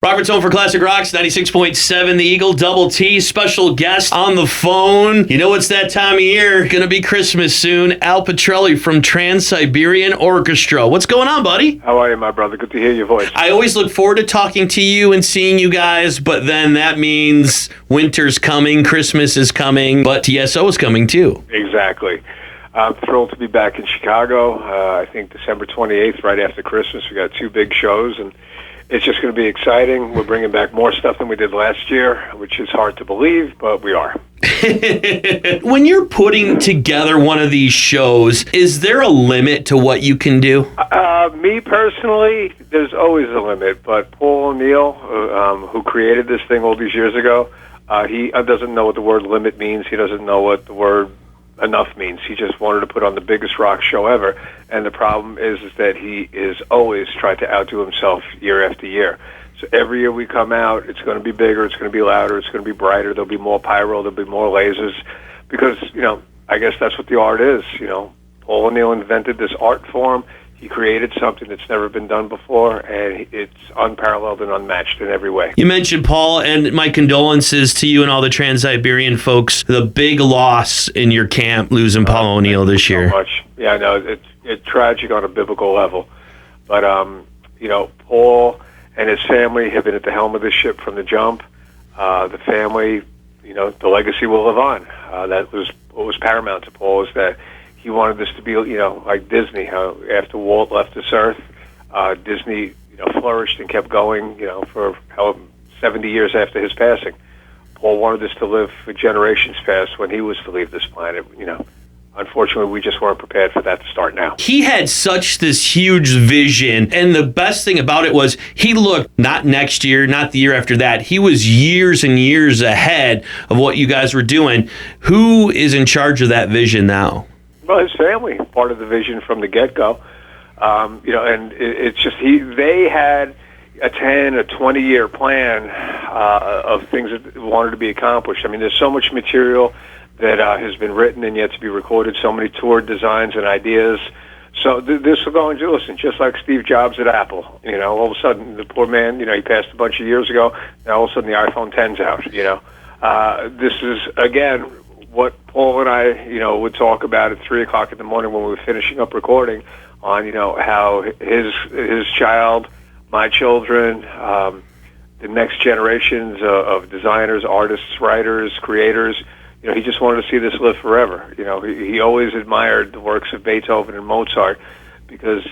Robert's Home for Classic Rocks, 96.7 The Eagle, Double T, special guest on the phone. You know it's that time of year, gonna be Christmas soon. Al Pitrelli from Trans Siberian Orchestra. What's going on, buddy? How are you, my brother? Good to hear your voice. I always look forward to talking to you and seeing you guys, but then that means winter's coming, Christmas is coming, but TSO is coming too. Exactly. I'm thrilled to be back in Chicago. I think December 28th, right after Christmas. We got two big shows, and it's just going to be exciting. We're bringing back more stuff than we did last year, which is hard to believe, but we are. When you're putting together one of these shows, is there a limit to what you can do? Me personally, there's always a limit, but Paul O'Neill, who created this thing all these years ago, he doesn't know what the word limit means. He doesn't know what the word enough means. He just wanted to put on the biggest rock show ever, and the problem is that he is always trying to outdo himself year after year. So every year we come out, it's going to be bigger, it's going to be louder, it's going to be brighter, there'll be more pyro, there'll be more lasers, because, I guess that's what the art is. Paul O'Neill invented this art form. He created something that's never been done before, and it's unparalleled and unmatched in every way. You mentioned Paul, and my condolences to you and all the Trans-Siberian folks. The big loss in your camp, losing Paul O'Neill this year. So much. Yeah, I know. It's tragic on a biblical level. But, Paul and his family have been at the helm of this ship from the jump. The family, the legacy will live on. That was what was paramount to Paul, is that he wanted this to be, like Disney. How after Walt left this earth, Disney, flourished and kept going, for 70 years after his passing. Paul wanted this to live for generations past when he was to leave this planet. Unfortunately, we just weren't prepared for that to start now. He had such this huge vision, and the best thing about it was he looked not next year, not the year after that. He was years and years ahead of what you guys were doing. Who is in charge of that vision now? Well, his family, part of the vision from the get-go. And it's just they had a 10, a 20-year plan of things that wanted to be accomplished. I mean, there's so much material that has been written and yet to be recorded, so many tour designs and ideas. So this will go into, listen, just like Steve Jobs at Apple. All of a sudden, the poor man, he passed a bunch of years ago, now all of a sudden the iPhone 10's out, This is, again, what Paul and I, would talk about at 3 o'clock in the morning when we were finishing up recording on, how his child, my children, the next generations of designers, artists, writers, creators, he just wanted to see this live forever. He always admired the works of Beethoven and Mozart because,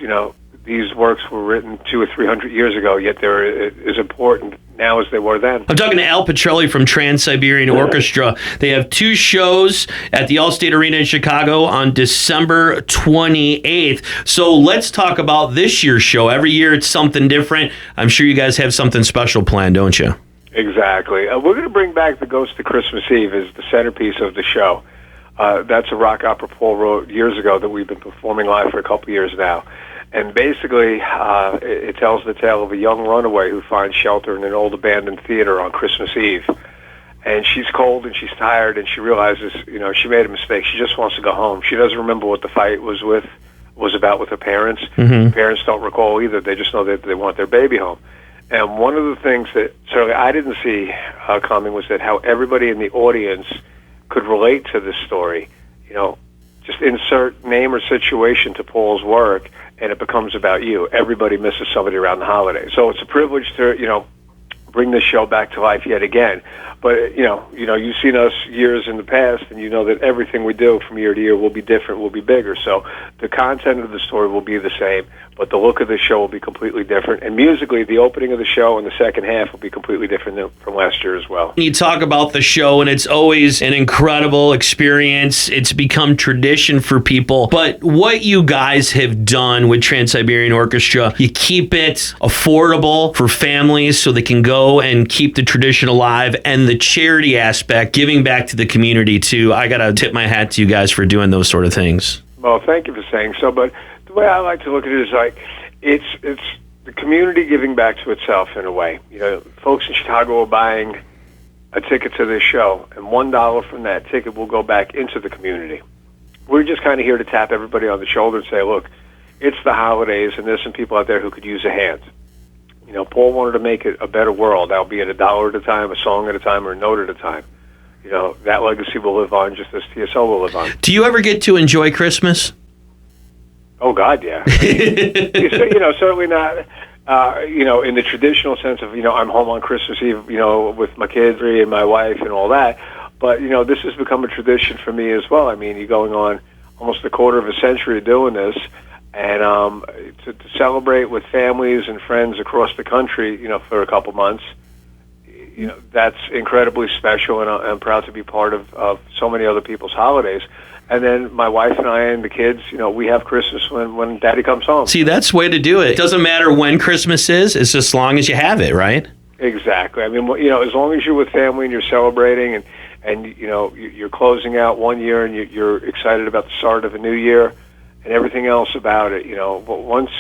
these works were written 200 or 300 years ago, yet they're as important now as they were then. I'm talking to Al Pitrelli from Trans Siberian Orchestra. They have 2 shows at the Allstate Arena in Chicago on December 28th. So let's talk about this year's show. Every year it's something different. I'm sure you guys have something special planned, don't you? Exactly. We're going to bring back The Ghost of Christmas Eve as the centerpiece of the show. That's a rock opera Paul wrote years ago that we've been performing live for a couple years now. And basically, it tells the tale of a young runaway who finds shelter in an old abandoned theater on Christmas Eve. And she's cold and she's tired, and she realizes, she made a mistake. She just wants to go home. She doesn't remember what the fight was about with her parents. Mm-hmm. The parents don't recall either. They just know that they want their baby home. And one of the things that certainly I didn't see coming was that how everybody in the audience could relate to this story. Just insert name or situation to Paul's work, and it becomes about you. Everybody misses somebody around the holidays. So it's a privilege to, bring this show back to life yet again. But, you've seen us years in the past, and you know that everything we do from year to year will be different, will be bigger. So the content of the story will be the same, but the look of the show will be completely different. And musically, the opening of the show and the second half will be completely different from last year as well. You talk about the show, and it's always an incredible experience. It's become tradition for people. But what you guys have done with Trans Siberian Orchestra, you keep it affordable for families so they can go and keep the tradition alive, and the charity aspect, giving back to the community too. I got to tip my hat to you guys for doing those sort of things. Well, thank you for saying so, but the way I like to look at it is like it's the community giving back to itself in a way. Folks in Chicago are buying a ticket to this show, and $1 from that ticket will go back into the community. We're just kind of here to tap everybody on the shoulder and say, look, it's the holidays, and there's some people out there who could use a hand. You know, Paul wanted to make it a better world, albeit a dollar at a time, a song at a time, or a note at a time. You know, that legacy will live on just as TSO will live on. Do you ever get to enjoy Christmas? Oh, God, yeah. You know, certainly not, you know, in the traditional sense of, you know, I'm home on Christmas Eve, you know, with my kids and my wife and all that. But, you know, this has become a tradition for me as well. I mean, you're going on almost a quarter of a century of doing this. And to celebrate with families and friends across the country, you know, for a couple months, you know, that's incredibly special, and I'm proud to be part of so many other people's holidays. And then my wife and I and the kids, you know, we have Christmas when Daddy comes home. See, that's the way to do it. It doesn't matter when Christmas is, it's as long as you have it, right? Exactly. I mean, you know, as long as you're with family and you're celebrating and you know, you're closing out one year and you're excited about the start of a new year and everything else about it, you know, but once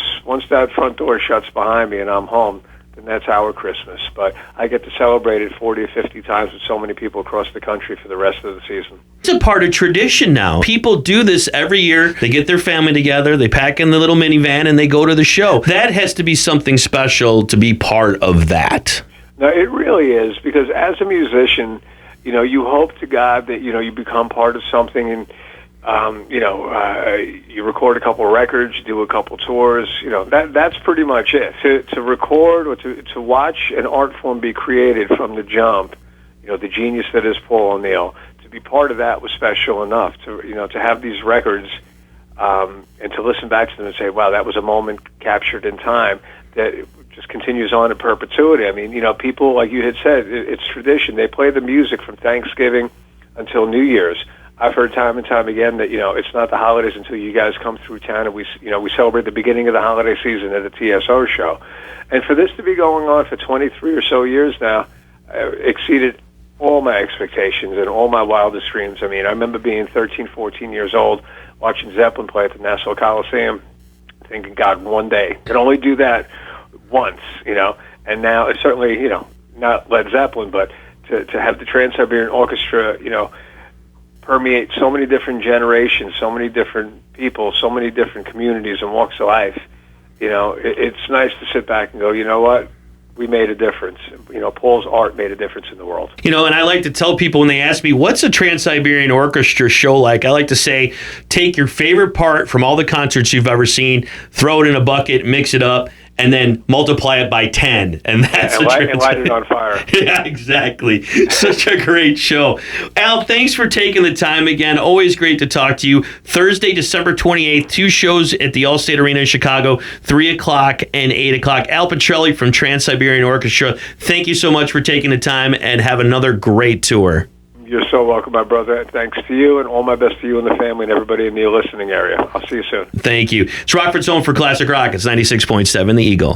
that front door shuts behind me and I'm home, then that's our Christmas. But I get to celebrate it 40 or 50 times with so many people across the country for the rest of the season. It's a part of tradition now. People do this every year. They get their family together, they pack in the little minivan, and they go to the show. That has to be something special to be part of that. No, it really is, because as a musician, you know, you hope to God that, you know, you become part of something, and you know, you record a couple of records, you do a couple tours, you know, that's pretty much it. To record or to watch an art form be created from the jump, you know, the genius that is Paul O'Neill, to be part of that was special enough to, you know, to have these records and to listen back to them and say, wow, that was a moment captured in time that just continues on in perpetuity. I mean, you know, people, like you had said, it's tradition. They play the music from Thanksgiving until New Year's. I've heard time and time again that, you know, it's not the holidays until you guys come through town and we celebrate the beginning of the holiday season at a TSO show. And for this to be going on for 23 or so years now exceeded all my expectations and all my wildest dreams. I mean, I remember being 13, 14 years old, watching Zeppelin play at the Nassau Coliseum, thinking, God, one day, I can only do that once, you know. And now it's certainly, you know, not Led Zeppelin, but to have the Trans Siberian Orchestra, you know, permeate so many different generations, so many different people, so many different communities and walks of life. You know, it's nice to sit back and go, you know what? We made a difference. You know, Paul's art made a difference in the world. You know, and I like to tell people when they ask me, what's a Trans Siberian Orchestra show like? I like to say, take your favorite part from all the concerts you've ever seen, throw it in a bucket, mix it up, and then multiply it by 10. And that's and light it on fire. Yeah, exactly. Such a great show. Al, thanks for taking the time again. Always great to talk to you. Thursday, December 28th, 2 shows at the Allstate Arena in Chicago, 3 o'clock and 8 o'clock. Al Pitrelli from Trans Siberian Orchestra, thank you so much for taking the time, and have another great tour. You're so welcome, my brother. Thanks to you, and all my best to you and the family and everybody in the listening area. I'll see you soon. Thank you. It's Rockford's home for classic rock. It's 96.7 The Eagle.